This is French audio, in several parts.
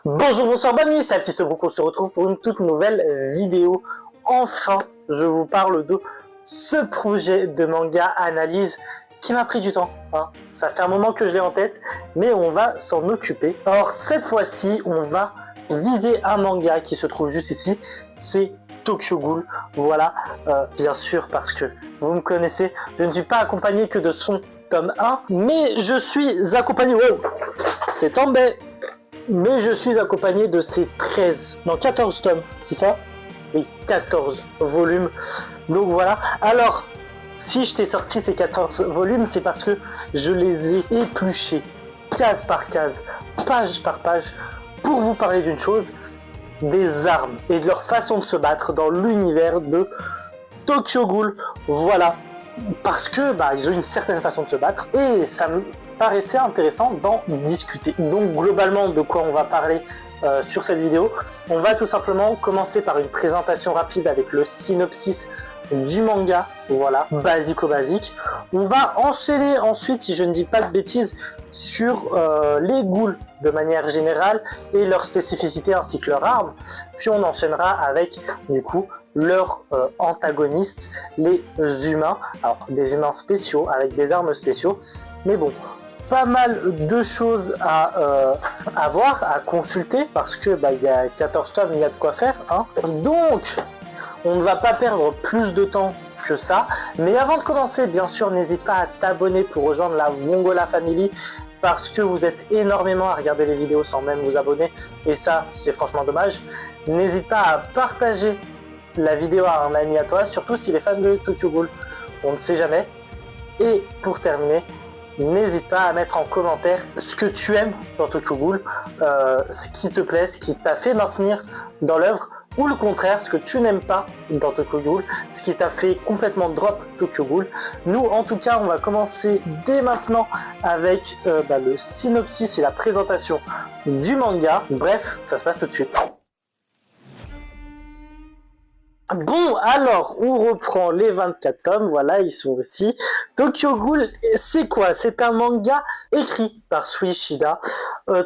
Bonjour, bonsoir, bonne nuit, c'est Artiste Book, on se retrouve pour une toute nouvelle vidéo. Enfin, je vous parle de ce projet de manga analyse qui m'a pris du temps. Ça fait un moment que je l'ai en tête, mais on va s'en occuper. Alors cette fois-ci, on va viser un manga qui se trouve juste ici, c'est Tokyo Ghoul. Voilà, bien sûr, parce que vous me connaissez, je ne suis pas accompagné que de son tome 1, mais je suis accompagné... Oh, c'est tombé. Mais je suis accompagné de ces 13, non 14 tomes, c'est ça? Oui, 14 volumes. Donc voilà. Alors, si je t'ai sorti ces 14 volumes, c'est parce que je les ai épluchés, case par case, page par page, pour vous parler d'une chose, des armes et de leur façon de se battre dans l'univers de Tokyo Ghoul. Voilà. Parce que ils ont une certaine façon de se battre et ça me paraissait intéressant d'en discuter. Donc globalement, de quoi on va parler sur cette vidéo, on va tout simplement commencer par une présentation rapide avec le synopsis du manga, voilà, basique. On va enchaîner ensuite, si je ne dis pas de bêtises, sur les ghouls de manière générale et leurs spécificités ainsi que leurs armes. Puis on enchaînera avec du coup leurs antagonistes, les humains, alors des humains spéciaux avec des armes spéciaux, mais bon, pas mal de choses à voir, à consulter, parce que il y a 14 tomes, il y a de quoi faire, hein. Donc on ne va pas perdre plus de temps que ça, mais avant de commencer, bien sûr, n'hésite pas à t'abonner pour rejoindre la Vongola Family, parce que vous êtes énormément à regarder les vidéos sans même vous abonner, et ça, c'est franchement dommage. N'hésite pas à partager la vidéo à un ami à toi, surtout s'il est fan de Tokyo Ghoul, on ne sait jamais. Et pour terminer, n'hésite pas à mettre en commentaire ce que tu aimes dans Tokyo Ghoul, ce qui te plaît, ce qui t'a fait maintenir dans l'œuvre, ou le contraire, ce que tu n'aimes pas dans Tokyo Ghoul, ce qui t'a fait complètement drop Tokyo Ghoul. Nous, en tout cas, on va commencer dès maintenant avec le synopsis et la présentation du manga. Bref, ça se passe tout de suite. Bon, alors, on reprend les 24 tomes, voilà, ils sont aussi. Tokyo Ghoul, c'est quoi? C'est un manga écrit par Suishida,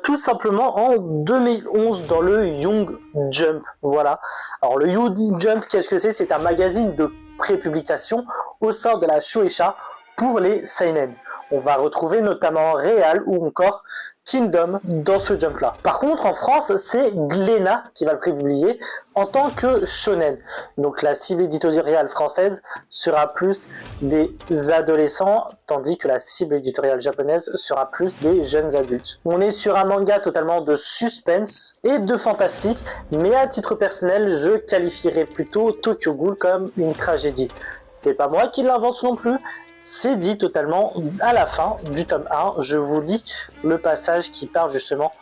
tout simplement en 2011 dans le Young Jump, voilà. Alors, le Young Jump, qu'est-ce que c'est? C'est un magazine de prépublication au sein de la Shueisha pour les seinen. On va retrouver notamment Real ou encore Kingdom dans ce jump-là. Par contre, en France, c'est Glénat qui va le prépublier en tant que shonen. Donc la cible éditoriale française sera plus des adolescents, tandis que la cible éditoriale japonaise sera plus des jeunes adultes. On est sur un manga totalement de suspense et de fantastique, mais à titre personnel, je qualifierais plutôt Tokyo Ghoul comme une tragédie. C'est pas moi qui l'invente non plus, c'est dit totalement à la fin du tome 1. Je vous lis le passage qui parle justement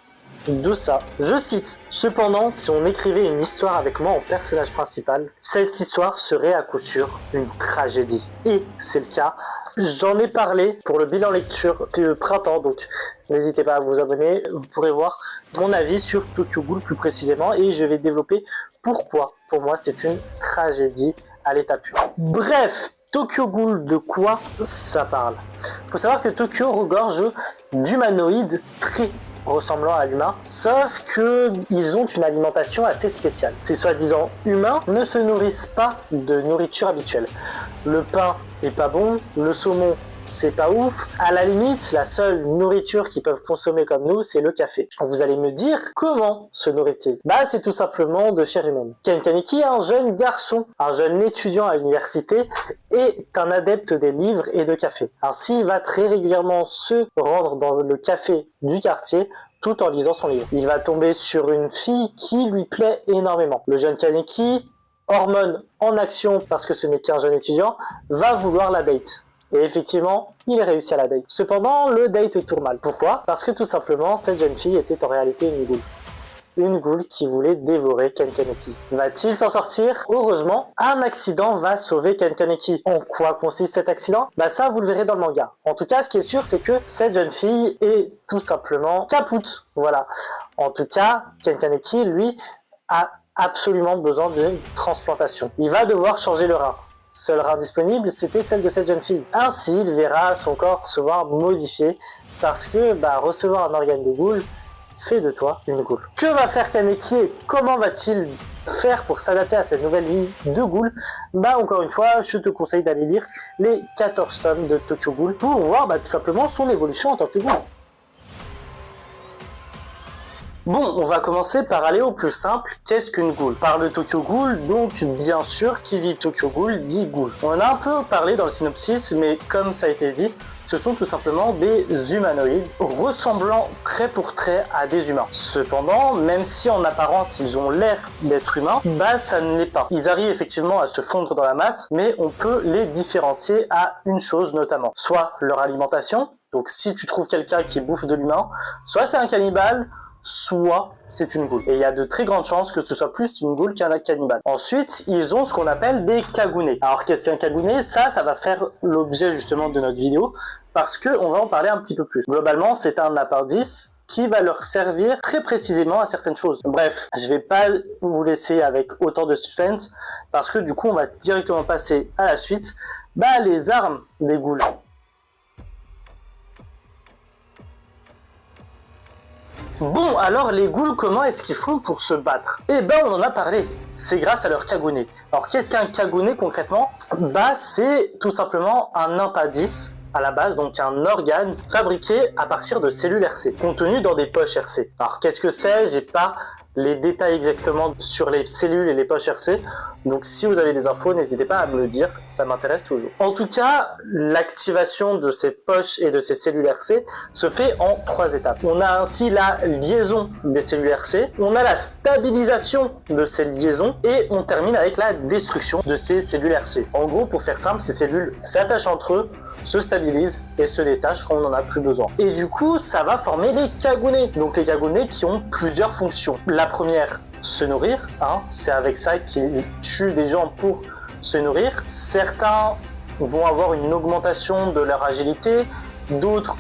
de ça. Je cite: « Cependant, si on écrivait une histoire avec moi en personnage principal, cette histoire serait à coup sûr une tragédie. » Et c'est le cas. J'en ai parlé pour le bilan lecture de printemps, donc n'hésitez pas à vous abonner. Vous pourrez voir mon avis sur Tokyo Ghoul plus précisément et je vais développer pourquoi pour moi c'est une tragédie à l'état pur. Bref, Tokyo Ghoul, de quoi ça parle? Il faut savoir que Tokyo regorge d'humanoïdes très ressemblant à l'humain, sauf qu'ils ont une alimentation assez spéciale. Ces soi-disant humains ne se nourrissent pas de nourriture habituelle. Le pain est pas bon, le saumon c'est pas ouf. À la limite, la seule nourriture qu'ils peuvent consommer comme nous, c'est le café. Vous allez me dire, comment se nourrit-il? C'est tout simplement de chair humaine. Ken Kaneki est un jeune garçon, un jeune étudiant à l'université, est un adepte des livres et de café. Ainsi, il va très régulièrement se rendre dans le café du quartier tout en lisant son livre. Il va tomber sur une fille qui lui plaît énormément. Le jeune Kaneki, hormone en action parce que ce n'est qu'un jeune étudiant, va vouloir la date. Et effectivement, il réussit à la date. Cependant, le date tourne mal. Pourquoi? Parce que tout simplement, cette jeune fille était en réalité une ghoul. Une ghoul qui voulait dévorer Ken Kaneki. Va-t-il s'en sortir? Heureusement, un accident va sauver Ken Kaneki. En quoi consiste cet accident? Ça, vous le verrez dans le manga. En tout cas, ce qui est sûr, c'est que cette jeune fille est tout simplement capoute. Voilà. En tout cas, Ken Kaneki, lui, a absolument besoin d'une transplantation. Il va devoir changer le rein. Seul rein disponible, c'était celle de cette jeune fille. Ainsi, il verra son corps se voir modifié parce que recevoir un organe de ghoul, fait de toi une ghoul. Que va faire Kaneki et comment va-t-il faire pour s'adapter à cette nouvelle vie de ghoul? Bah encore une fois, je te conseille d'aller lire les 14 tomes de Tokyo Ghoul pour voir tout simplement son évolution en tant que ghoul. Bon, on va commencer par aller au plus simple. Qu'est-ce qu'une ghoul? Par le Tokyo Ghoul, donc bien sûr, qui dit Tokyo Ghoul dit ghoul. On en a un peu parlé dans le synopsis, mais comme ça a été dit, ce sont tout simplement des humanoïdes ressemblant trait pour trait à des humains. Cependant, même si en apparence ils ont l'air d'être humains, bah ça ne l'est pas. Ils arrivent effectivement à se fondre dans la masse, mais on peut les différencier à une chose notamment. Soit leur alimentation, donc si tu trouves quelqu'un qui bouffe de l'humain, soit c'est un cannibale, soit c'est une ghoul. Et il y a de très grandes chances que ce soit plus une ghoul qu'un cannibale. Ensuite, ils ont ce qu'on appelle des kagune. Alors qu'est-ce qu'un kagune? Ça va faire l'objet justement de notre vidéo, parce qu'on va en parler un petit peu plus. Globalement, c'est un appendice qui va leur servir très précisément à certaines choses. Bref, je vais pas vous laisser avec autant de suspense, parce que du coup, on va directement passer à la suite. Les armes des ghouls. Bon, alors les ghouls, comment est-ce qu'ils font pour se battre? Eh ben, on en a parlé. C'est grâce à leur kagune. Alors, qu'est-ce qu'un kagune concrètement? C'est tout simplement un impendice à la base, donc un organe fabriqué à partir de cellules RC, contenu dans des poches RC. Alors, qu'est-ce que c'est? J'ai pas les détails exactement sur les cellules et les poches RC, donc si vous avez des infos, n'hésitez pas à me le dire, ça m'intéresse toujours. En tout cas, l'activation de ces poches et de ces cellules RC se fait en 3 étapes. On a ainsi la liaison des cellules RC, on a la stabilisation de ces liaisons, et on termine avec la destruction de ces cellules RC. En gros, pour faire simple, ces cellules s'attachent entre eux, se stabilisent et se détachent quand on n'en a plus besoin. Et du coup, ça va former les kagune. Donc les kagune qui ont plusieurs fonctions. La première, se nourrir. C'est avec ça qu'ils tuent des gens pour se nourrir. Certains vont avoir une augmentation de leur agilité, d'autres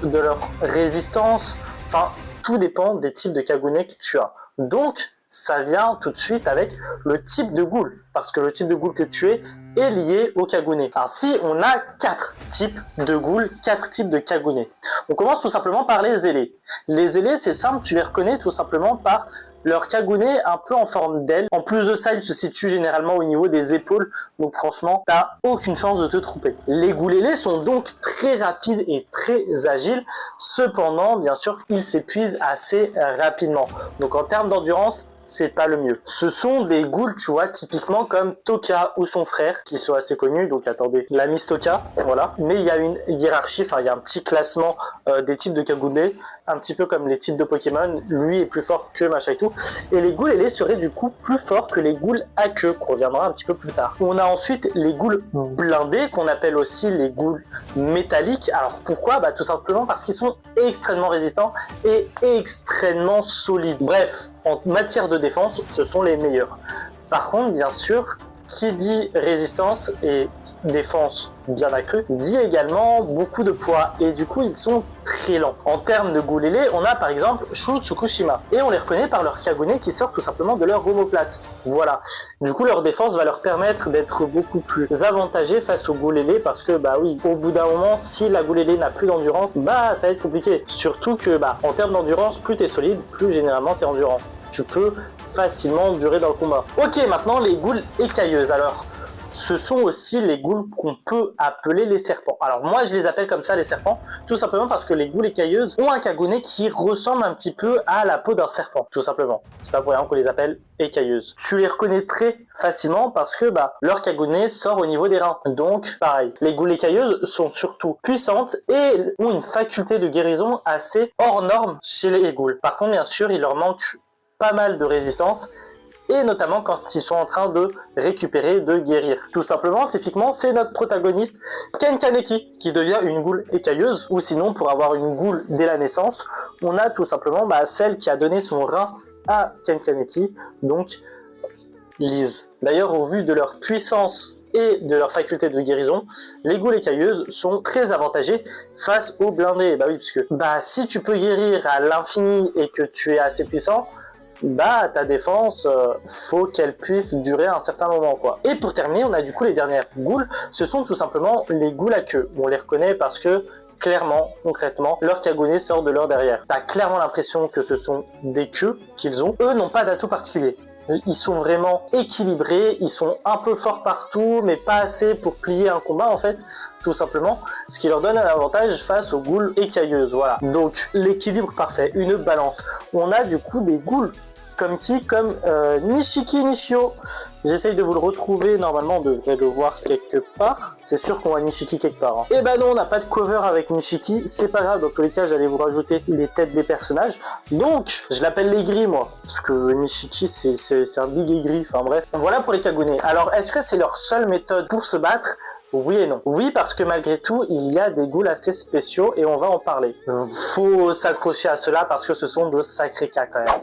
de leur résistance. Enfin, tout dépend des types de kagune que tu as. Donc, ça vient tout de suite avec le type de ghoul, parce que le type de ghoul que tu es est lié au kagune. Ainsi, on a 4 types de ghouls, 4 types de kagune. On commence tout simplement par les ailés. Les ailés, c'est simple, tu les reconnais tout simplement par leur kagune un peu en forme d'aile. En plus de ça, ils se situent généralement au niveau des épaules, donc franchement, t'as aucune chance de te tromper. Les ghouls ailés sont donc très rapides et très agiles, cependant, bien sûr, ils s'épuisent assez rapidement. Donc en termes d'endurance, c'est pas le mieux. Ce sont des ghouls, tu vois, typiquement comme Toka ou son frère, qui sont assez connus, donc attendez, la Miss Toka, voilà. Mais il y a une hiérarchie, enfin il y a un petit classement des types de kagune, un petit peu comme les types de Pokémon, lui est plus fort que machin et tout, et les ghouls ailés seraient du coup plus forts que les ghouls à queue, qu'on reviendra un petit peu plus tard. On a ensuite les ghouls blindés, qu'on appelle aussi les ghouls métalliques. Alors pourquoi? Tout simplement parce qu'ils sont extrêmement résistants et extrêmement solides. Bref, en matière de défense, ce sont les meilleurs. Par contre, bien sûr, qui dit résistance et défense bien accrue, dit également beaucoup de poids, et du coup ils sont très lents. En termes de ghouls ailés, on a par exemple Shu Tsukushima, et on les reconnaît par leur kagune qui sort tout simplement de leur omoplate. Voilà. Du coup leur défense va leur permettre d'être beaucoup plus avantagés face aux ghouls ailés, parce que oui, au bout d'un moment, si la ghoul ailée n'a plus d'endurance, ça va être compliqué. Surtout que en termes d'endurance, plus t'es solide, plus généralement t'es endurant. Tu peux facilement durer dans le combat. Ok, maintenant les ghouls écailleuses. Alors, ce sont aussi les ghouls qu'on peut appeler les serpents. Alors moi, je les appelle comme ça les serpents, tout simplement parce que les ghouls écailleuses ont un kagune qui ressemble un petit peu à la peau d'un serpent, tout simplement. C'est pas pour rien qu'on les appelle écailleuses. Tu les reconnais très facilement parce que leur kagune sort au niveau des reins. Donc, pareil. Les ghouls écailleuses sont surtout puissantes et ont une faculté de guérison assez hors norme chez les ghouls. Par contre, bien sûr, il leur manque pas mal de résistance, et notamment quand ils sont en train de récupérer, de guérir. Tout simplement, typiquement, c'est notre protagoniste Ken Kaneki qui devient une ghoul écailleuse, ou sinon, pour avoir une ghoul dès la naissance, on a tout simplement celle qui a donné son rein à Ken Kaneki, donc Liz. D'ailleurs, au vu de leur puissance et de leur faculté de guérison, les ghouls écailleuses sont très avantagées face aux blindés. Oui, puisque si tu peux guérir à l'infini et que tu es assez puissant, ta défense, faut qu'elle puisse durer un certain moment, quoi. Et pour terminer, on a du coup les dernières ghouls, ce sont tout simplement les ghouls à queue. On les reconnaît parce que clairement, concrètement, leur Kagune sort de leur derrière. T'as clairement l'impression que ce sont des queues qu'ils ont. Eux n'ont pas d'atout particulier. Ils sont vraiment équilibrés, ils sont un peu forts partout, mais pas assez pour plier un combat en fait, tout simplement, ce qui leur donne un avantage face aux ghouls écailleuses, voilà. Donc l'équilibre parfait, une balance. On a du coup des ghouls comme qui? Comme Nishiki Nishio. J'essaye de vous le retrouver, normalement on devrait le voir quelque part. C'est sûr qu'on voit Nishiki quelque part. Hein. Et ben non, on n'a pas de cover avec Nishiki, c'est pas grave, dans tous les cas j'allais vous rajouter les têtes des personnages. Donc, je l'appelle les gris moi, parce que Nishiki c'est un big aigri, enfin bref. Voilà pour les Kagune. Alors, est-ce que c'est leur seule méthode pour se battre? Oui et non. Oui, parce que malgré tout, il y a des ghouls assez spéciaux et on va en parler. Faut s'accrocher à cela parce que ce sont de sacrés cas quand même.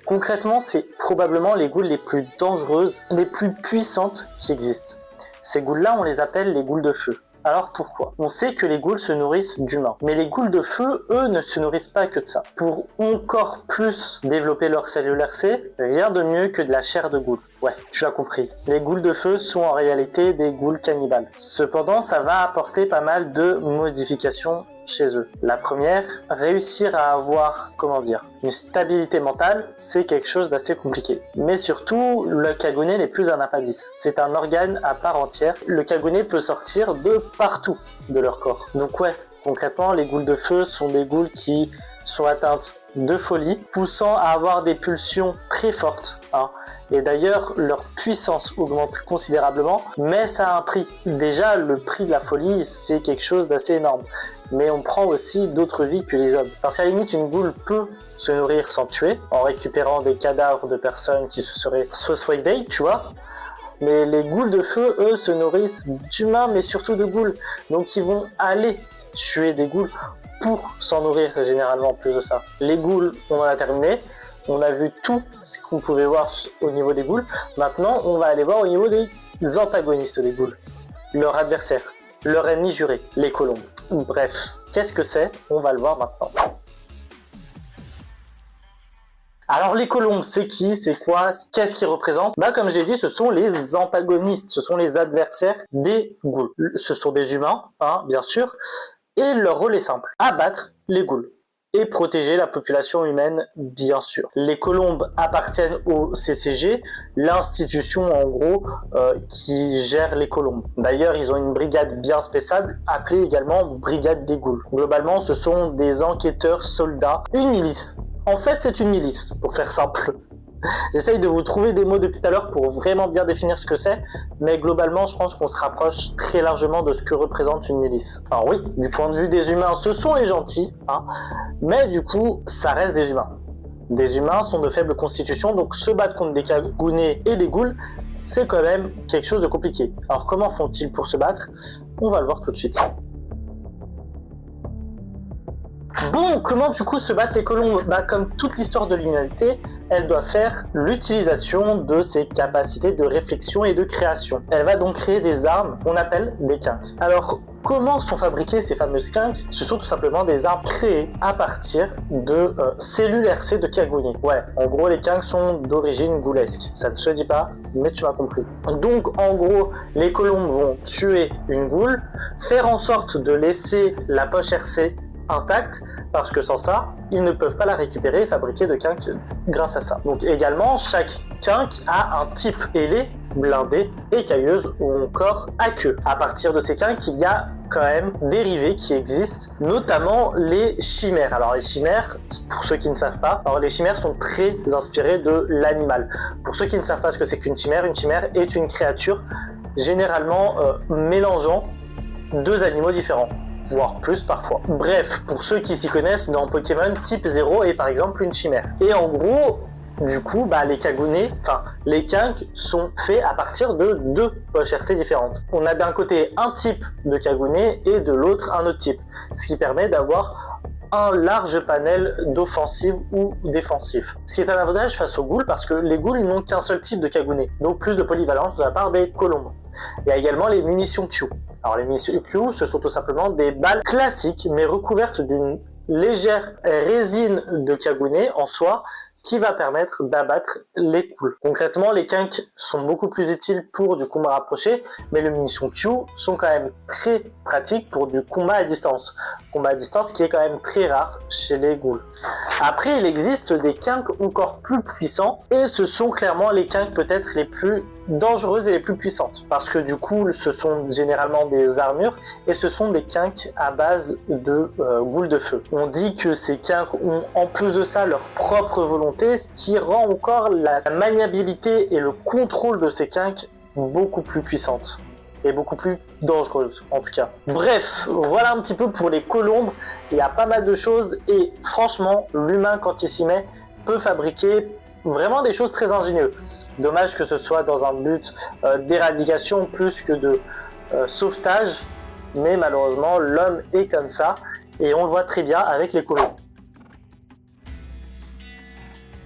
Concrètement, c'est probablement les ghouls les plus dangereuses, les plus puissantes qui existent. Ces ghouls-là, on les appelle les ghouls de feu. Alors pourquoi? On sait que les ghouls se nourrissent d'humains. Mais les ghouls de feu, eux, ne se nourrissent pas que de ça. Pour encore plus développer leur cellulaire C, rien de mieux que de la chair de ghoul. Ouais, tu as compris. Les ghouls de feu sont en réalité des ghouls cannibales. Cependant, ça va apporter pas mal de modifications chez eux. La première, réussir à avoir, une stabilité mentale, c'est quelque chose d'assez compliqué. Mais surtout, le Kagune n'est plus un appendice. C'est un organe à part entière. Le Kagune peut sortir de partout de leur corps. Donc ouais, concrètement, les ghouls de feu sont des ghouls qui sont atteintes de folie, poussant à avoir des pulsions très fortes. Hein. Et d'ailleurs, leur puissance augmente considérablement, mais ça a un prix. Déjà, le prix de la folie, c'est quelque chose d'assez énorme. Mais on prend aussi d'autres vies que les hommes. Parce qu'à la limite, une ghoul peut se nourrir sans tuer, en récupérant des cadavres de personnes qui se seraient suicidées, tu vois. Mais les ghouls de feu, eux, se nourrissent d'humains, mais surtout de ghouls. Donc ils vont aller tuer des ghouls pour s'en nourrir généralement, plus de ça. Les ghouls, on en a terminé. On a vu tout ce qu'on pouvait voir au niveau des ghouls. Maintenant, on va aller voir au niveau des antagonistes des ghouls. Leur adversaire, leur ennemi juré, les colombes. Bref, qu'est-ce que c'est? On va le voir maintenant. Alors les colombes, c'est qui? C'est quoi? Qu'est-ce qu'ils représentent? Comme je l'ai dit, ce sont les antagonistes, ce sont les adversaires des ghouls. Ce sont des humains, hein, bien sûr, et leur rôle est simple, abattre les ghouls et protéger la population humaine, bien sûr. Les colombes appartiennent au CCG, l'institution en gros qui gère les colombes. D'ailleurs, ils ont une brigade bien spéciale, appelée également brigade des ghouls. Globalement, ce sont des enquêteurs soldats, une milice. En fait, c'est une milice, pour faire simple. J'essaye de vous trouver des mots depuis tout à l'heure pour vraiment bien définir ce que c'est, mais globalement, je pense qu'on se rapproche très largement de ce que représente une milice. Alors oui, du point de vue des humains, ce sont les gentils, hein, mais du coup, ça reste des humains. Des humains sont de faible constitution, donc se battre contre des Kagune et des ghouls, c'est quand même quelque chose de compliqué. Alors comment font-ils pour se battre? On va le voir tout de suite. Bon, comment du coup se battent les colombes? Comme toute l'histoire de l'humanité, elle doit faire l'utilisation de ses capacités de réflexion et de création. Elle va donc créer des armes qu'on appelle des kinks. Alors, comment sont fabriquées ces fameuses kinks? Ce sont tout simplement des armes créées à partir de cellules RC de Kagune. Ouais, en gros, les kinks sont d'origine ghoulesque. Ça ne se dit pas, mais tu m'as compris. Donc, en gros, les colombes vont tuer une ghoul, faire en sorte de laisser la poche RC intacte, parce que sans ça, ils ne peuvent pas la récupérer et fabriquer de kinks grâce à ça. Donc également, chaque kink a un type ailé, blindé, écailleuse ou encore à queue. À partir de ces kinks, il y a quand même dérivés qui existent, notamment les chimères. Alors les chimères, pour ceux qui ne savent pas, les chimères sont très inspirées de l'animal. Pour ceux qui ne savent pas ce que c'est qu'une chimère est une créature généralement mélangeant deux animaux différents, voire plus parfois. Bref, pour ceux qui s'y connaissent, dans Pokémon, type 0 est par exemple une chimère. Et en gros, du coup, les Kagune, les kinks sont faits à partir de deux poches RC différentes. On a d'un côté un type de Kagune et de l'autre un autre type, ce qui permet d'avoir un large panel d'offensives ou défensifs. Ce qui est un avantage face aux ghouls parce que les ghouls n'ont qu'un seul type de Kagune, donc plus de polyvalence de la part des colombes. Il y a également les munitions Q. Alors les munitions Q, ce sont tout simplement des balles classiques mais recouvertes d'une légère résine de Kagune en soi qui va permettre d'abattre les cools. Concrètement, les kinks sont beaucoup plus utiles pour du combat rapproché, mais les munitions Q sont quand même très pratiques pour du combat à distance. Combat à distance qui est quand même très rare chez les ghouls. Après, il existe des kinks encore plus puissants, et ce sont clairement les kinks peut-être les plus dangereuses et les plus puissantes, parce que du coup ce sont généralement des armures et ce sont des kinks à base de ghouls de feu. On dit que ces kinks ont en plus de ça leur propre volonté, ce qui rend encore la maniabilité et le contrôle de ces kinks beaucoup plus puissante et beaucoup plus dangereuse en tout cas. Bref, voilà un petit peu pour les colombes. Il y a pas mal de choses et franchement l'humain quand il s'y met peut fabriquer vraiment des choses très ingénieuses. Dommage que ce soit dans un but d'éradication plus que de sauvetage, mais malheureusement l'homme est comme ça et on le voit très bien avec les colombes.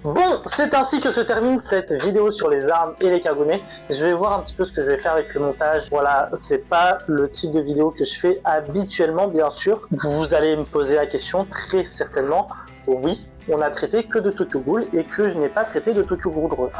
Bon, c'est ainsi que se termine cette vidéo sur les armes et les cargonnets. Je vais voir un petit peu ce que je vais faire avec le montage. Voilà, c'est pas le type de vidéo que je fais habituellement, bien sûr. Vous allez me poser la question très certainement. Oui, on a traité que de Tokyo Ghoul et que je n'ai pas traité de Tokyo Ghoul Re.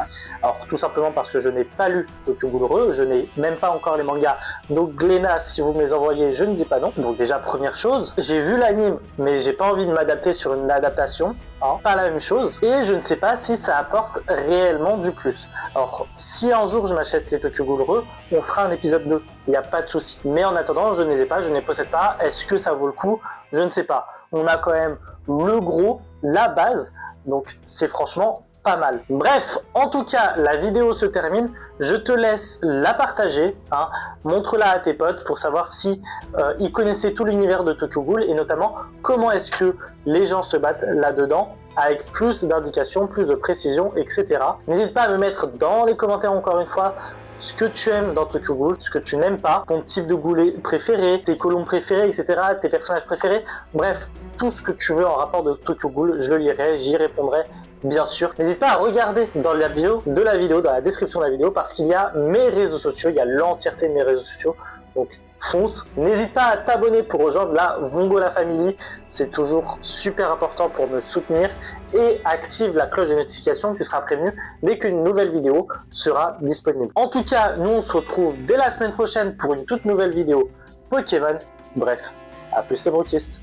Alors tout simplement parce que je n'ai pas lu Tokyo Ghoul Re, je n'ai même pas encore les mangas. Donc Glénat, si vous me les envoyez, je ne dis pas non. Donc déjà première chose, j'ai vu l'anime, mais j'ai pas envie de m'adapter sur une adaptation. Hein, pas la même chose, et je ne sais pas si ça apporte réellement du plus. Alors, si un jour je m'achète les Tokyo Ghoul Re, on fera un épisode 2, il n'y a pas de souci. Mais en attendant, je ne les ai pas, je ne les possède pas. Est-ce que ça vaut le coup? Je ne sais pas. On a quand même le gros, la base, donc c'est franchement pas mal. Bref, en tout cas, la vidéo se termine. Je te laisse la partager, hein. Montre-la à tes potes pour savoir si ils connaissaient tout l'univers de Tokyo Ghoul et notamment comment est-ce que les gens se battent là-dedans avec plus d'indications, plus de précision, etc. N'hésite pas à me mettre dans les commentaires encore une fois ce que tu aimes dans Tokyo Ghoul, ce que tu n'aimes pas, ton type de goulet préféré, tes colombes préférés, etc., tes personnages préférés, bref, tout ce que tu veux en rapport de Tokyo Ghoul, je le lirai, j'y répondrai. Bien sûr, n'hésite pas à regarder dans la bio de la vidéo, dans la description de la vidéo, parce qu'il y a mes réseaux sociaux, il y a l'entièreté de mes réseaux sociaux, donc fonce. N'hésite pas à t'abonner pour rejoindre la Vongola Family, c'est toujours super important pour me soutenir, et active la cloche de notification, tu seras prévenu dès qu'une nouvelle vidéo sera disponible. En tout cas, nous on se retrouve dès la semaine prochaine pour une toute nouvelle vidéo Pokémon. Bref, à plus les brokistes.